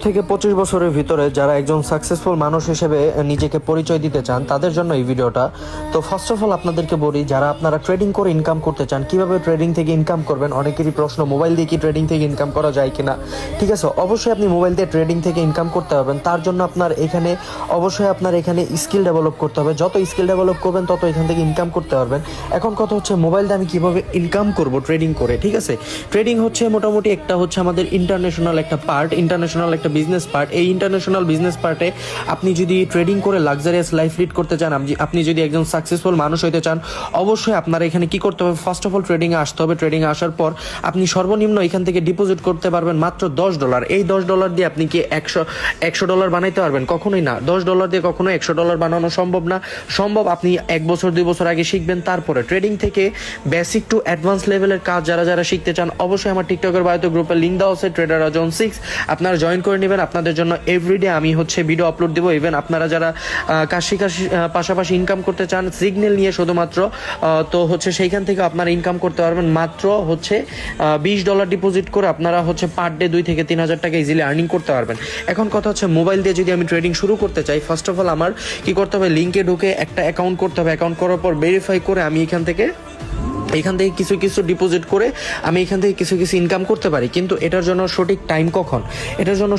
থেকে 25 বছরের ভিতরে যারা একজন সাকসেসফুল মানুষ হিসেবে নিজেকে পরিচয় দিতে চান তাদের জন্য এই ভিডিওটা। তো ফার্স্ট অফ অল আপনাদেরকে বলি, যারা আপনারা ট্রেডিং করে ইনকাম করতে চান, কিভাবে ট্রেডিং থেকে ইনকাম করবেন, অনেকেরই প্রশ্ন মোবাইল দিয়ে কি ট্রেডিং থেকে ইনকাম করা যায় কিনা। ঠিক আছে, অবশ্যই আপনি মোবাইল দিয়ে ট্রেডিং থেকে ইনকাম করতে পারবেন। তার জন্য আপনার এখানে স্কিল ডেভেলপ করতে হবে। যত স্কিল ডেভেলপ করবেন তত এখান থেকে ইনকাম করতে পারবেন। এখন কথা হচ্ছে মোবাইল দিয়ে আমি কিভাবে ইনকাম করব ট্রেডিং করে। ঠিক আছে, ট্রেডিং হচ্ছে মোটামুটি একটা হচ্ছে আমাদের ইন্টারন্যাশনাল একটা পার্ট, ইন্টারন্যাশনাল একটা বিজনেস পার্ট। এই ইন্টারন্যাশনাল বিজনেস পার্টে আপনি যদি ট্রেডিং করে লাক্সারিয়াস লাইফ লিড করতে চান, আপনি যদি একজন সাকসেসফুল মানুষ হইতে চান, অবশ্যই আপনার এখানে কি করতে হবে, ফার্স্ট অফ অল ট্রেডিংয়ে আসতে হবে। ট্রেডিংয়ে আসার পর আপনি সর্বনিম্ন এখান থেকে ডিপোজিট করতে পারবেন মাত্র $10। এই $10 দিয়ে আপনি কি একশো ডলার বানাইতে পারবেন? কখনোই না। $10 দিয়ে কখনো $100 বানানো সম্ভব না। সম্ভব আপনি 1 বছর 2 বছর আগে শিখবেন। তারপরে ট্রেডিং থেকে বেসিক টু অ্যাডভান্স লেভেলের কাজ যারা শিখতে চান, অবশ্যই আমার টিকটকের বায়োতে গ্রুপের লিঙ্ক দেওয়া আছে, ট্রেডার জন 6, আপনারা জয়েন করে নেবেন। আপনাদের জন্য এভরিডে আমি ভিডিও আপলোড দেবো। ইভেন আপনারা যারা কাজ শিখার পাশাপাশি ইনকাম করতে চান সিগন্যাল নিয়ে শুধুমাত্র, তো সেইখান থেকে আপনারা ইনকাম করতে পারবেন মাত্র $20 ডিপোজিট করে। আপনারা পার ডে 2 থেকে 3 হাজার টাকা ইজিলি আর্নিং করতে পারবেন। এখন কথা হচ্ছে মোবাইল দিয়ে যদি আমি ট্রেডিং শুরু করতে চাই, ফার্স্ট অফ অল আমার কি করতে হবে, লিঙ্কে ঢুকে একটা অ্যাকাউন্ট করতে হবে। অ্যাকাউন্ট করার পর ভেরিফাই করে আমি এখান থেকে কিছু ডিপোজিট করে আমি এখান থেকে কিছু ইনকাম করতে পারি। কিন্তু এটার জন্য সঠিক টাইম কখন, এটার জন্য